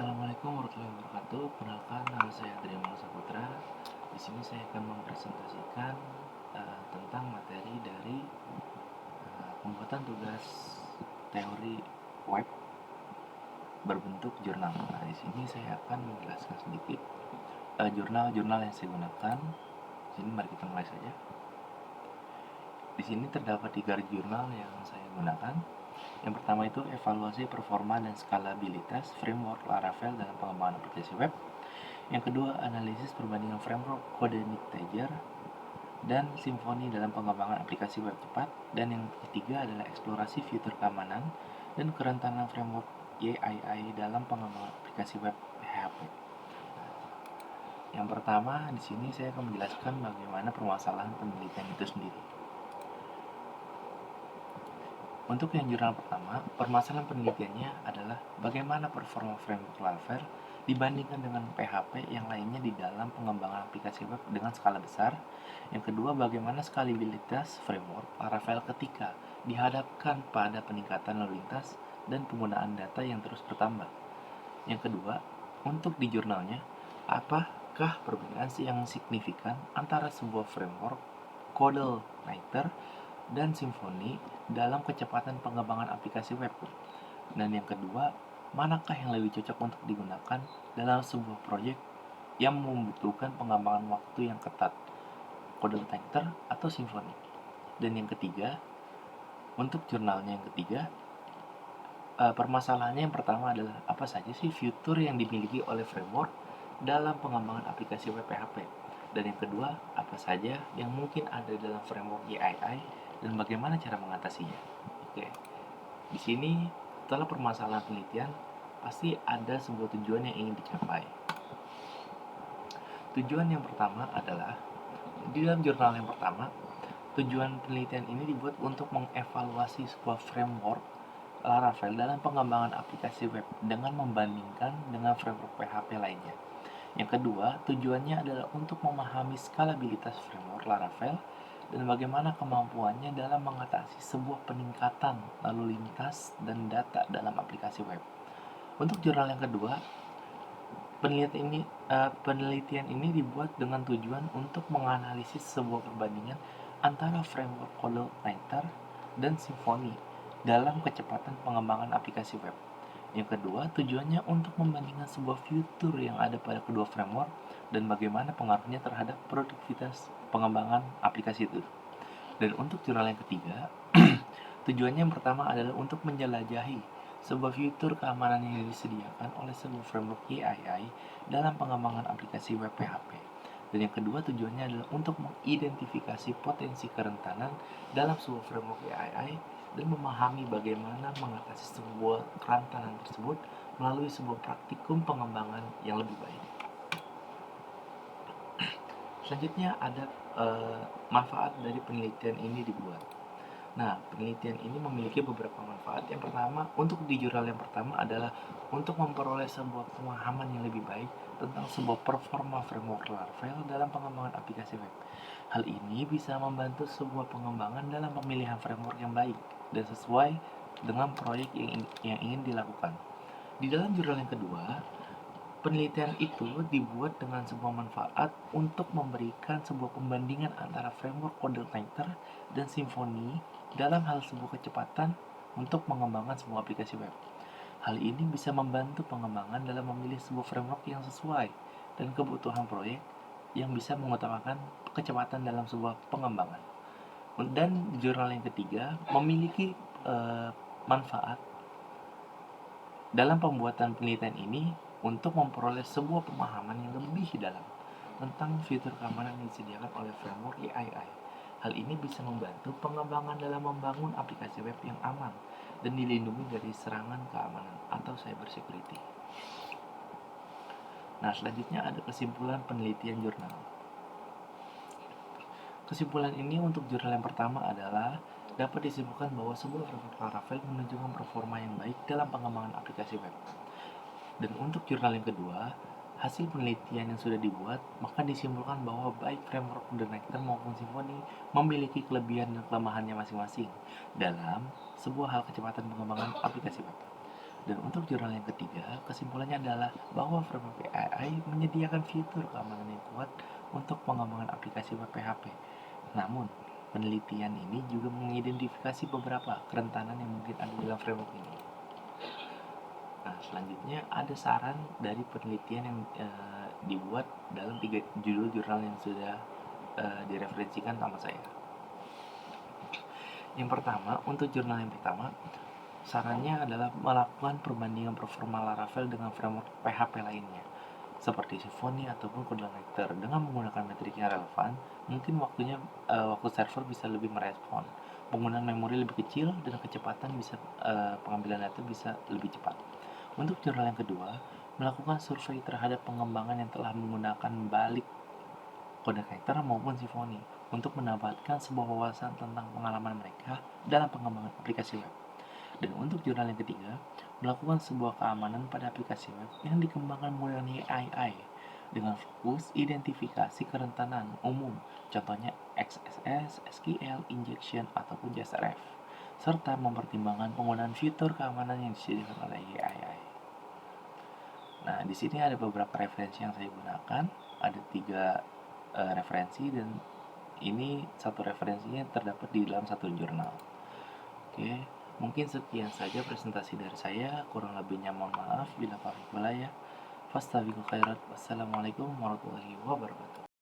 Assalamualaikum warahmatullahi wabarakatuh. Perkenalkan, nama saya Adrian Saputra. Di sini saya akan mempresentasikan tentang materi dari pembuatan tugas teori web berbentuk jurnal. Nah, di sini saya akan menjelaskan sedikit jurnal-jurnal yang saya gunakan. Di sini mari kita mulai saja. Di sini terdapat 3 jurnal yang saya gunakan. Yang pertama itu evaluasi performa dan skalabilitas framework Laravel dalam pengembangan aplikasi web. Yang kedua, analisis perbandingan framework CodeIgniter dan Symfony dalam pengembangan aplikasi web cepat. Dan yang ketiga adalah eksplorasi fitur keamanan dan kerentanan framework YAI dalam pengembangan aplikasi web PHP. Yang pertama, di sini saya akan menjelaskan bagaimana permasalahan penelitian itu sendiri. Untuk yang jurnal pertama, permasalahan penelitiannya adalah bagaimana performa framework Laravel dibandingkan dengan PHP yang lainnya di dalam pengembangan aplikasi web dengan skala besar. Yang kedua, bagaimana skalabilitas framework Laravel ketika dihadapkan pada peningkatan lalu lintas dan penggunaan data yang terus bertambah. Yang kedua, untuk di jurnalnya, apakah perbedaan yang signifikan antara sebuah framework CodeIgniter dan Symfony dalam kecepatan pengembangan aplikasi web. Dan yang kedua, manakah yang lebih cocok untuk digunakan dalam sebuah proyek yang membutuhkan pengembangan waktu yang ketat, CodeIgniter atau Symfony. Dan yang ketiga, untuk jurnalnya yang ketiga, permasalahannya yang pertama adalah apa saja sih fitur yang dimiliki oleh framework dalam pengembangan aplikasi web PHP. Dan yang kedua, apa saja yang mungkin ada dalam framework YAI dan bagaimana cara mengatasinya. Oke. Di sini setelah permasalahan penelitian pasti ada sebuah tujuan yang ingin dicapai. Tujuan yang pertama adalah di dalam jurnal yang pertama, tujuan penelitian ini dibuat untuk mengevaluasi sebuah framework Laravel dalam pengembangan aplikasi web dengan membandingkan dengan framework PHP lainnya. Yang kedua, tujuannya adalah untuk memahami skalabilitas framework Laravel dan bagaimana kemampuannya dalam mengatasi sebuah peningkatan lalu lintas dan data dalam aplikasi web. Untuk jurnal yang kedua, penelitian ini dibuat dengan tujuan untuk menganalisis sebuah perbandingan antara framework CodeIgniter dan Symfony dalam kecepatan pengembangan aplikasi web. Yang kedua, tujuannya untuk membandingkan sebuah fitur yang ada pada kedua framework dan bagaimana pengaruhnya terhadap produktivitas pengembangan aplikasi itu. Dan untuk jurnal yang ketiga, tujuannya yang pertama adalah untuk menjelajahi sebuah fitur keamanan yang disediakan oleh sebuah framework YAI dalam pengembangan aplikasi web PHP. Dan yang kedua, tujuannya adalah untuk mengidentifikasi potensi kerentanan dalam sebuah framework YAI dan memahami bagaimana mengatasi sebuah kerentanan tersebut melalui sebuah praktikum pengembangan yang lebih baik. Selanjutnya ada manfaat dari penelitian ini dibuat. Nah, penelitian ini memiliki beberapa manfaat. Yang pertama, untuk di jurnal yang pertama adalah untuk memperoleh sebuah pemahaman yang lebih baik tentang sebuah performa framework Laravel dalam pengembangan aplikasi web. Hal ini bisa membantu sebuah pengembangan dalam pemilihan framework yang baik dan sesuai dengan proyek yang ingin dilakukan. Di dalam jurnal yang kedua, penelitian itu dibuat dengan sebuah manfaat untuk memberikan sebuah pembandingan antara framework CodeIgniter dan Symfony dalam hal sebuah kecepatan untuk mengembangkan sebuah aplikasi web. Hal ini bisa membantu pengembangan dalam memilih sebuah framework yang sesuai dan kebutuhan proyek yang bisa mengutamakan kecepatan dalam sebuah pengembangan. Dan jurnal yang ketiga memiliki manfaat dalam pembuatan penelitian ini untuk memperoleh sebuah pemahaman yang lebih dalam tentang fitur keamanan yang disediakan oleh framework YAI. Hal ini bisa membantu pengembangan dalam membangun aplikasi web yang aman dan dilindungi dari serangan keamanan atau cyber security. Nah, selanjutnya ada kesimpulan penelitian jurnal. Kesimpulan ini untuk jurnal yang pertama adalah dapat disimpulkan bahwa sebuah framework Laravel menunjukkan performa yang baik dalam pengembangan aplikasi web. Dan untuk jurnal yang kedua, hasil penelitian yang sudah dibuat, maka disimpulkan bahwa baik framework CodeIgniter maupun Symfony memiliki kelebihan dan kelemahannya masing-masing dalam sebuah hal kecepatan pengembangan aplikasi web. Dan untuk jurnal yang ketiga, kesimpulannya adalah bahwa framework AI menyediakan fitur keamanan yang kuat untuk pengembangan aplikasi web PHP. Namun, penelitian ini juga mengidentifikasi beberapa kerentanan yang mungkin ada dalam framework ini. Nah, selanjutnya ada saran dari penelitian yang dibuat dalam 3 judul jurnal yang sudah direferensikan sama saya. Yang pertama, untuk jurnal yang pertama, sarannya adalah melakukan perbandingan performa Laravel dengan framework PHP lainnya, seperti Symfony ataupun CodeConnector. Dengan menggunakan metrik yang relevan, mungkin waktu server bisa lebih merespon, penggunaan memori lebih kecil, dan kecepatan pengambilan data bisa lebih cepat. Untuk jurnal yang kedua, melakukan survei terhadap pengembangan yang telah menggunakan balik CodeConnector maupun Symfony untuk mendapatkan sebuah wawasan tentang pengalaman mereka dalam pengembangan aplikasi web. Dan untuk jurnal yang ketiga, melakukan sebuah keamanan pada aplikasi web yang dikembangkan menggunakan AI dengan fokus identifikasi kerentanan umum, contohnya XSS, SQL, injection, ataupun JSRF, serta mempertimbangkan penggunaan fitur keamanan yang disediakan oleh AI. Nah, di sini ada beberapa referensi yang saya gunakan, ada 3 referensi, dan ini satu referensinya terdapat di dalam satu jurnal. Oke, mungkin sekian saja presentasi dari saya, kurang lebihnya mohon maaf bila ya. Fastabiqul khairat. Wassalamualaikum warahmatullahi wabarakatuh.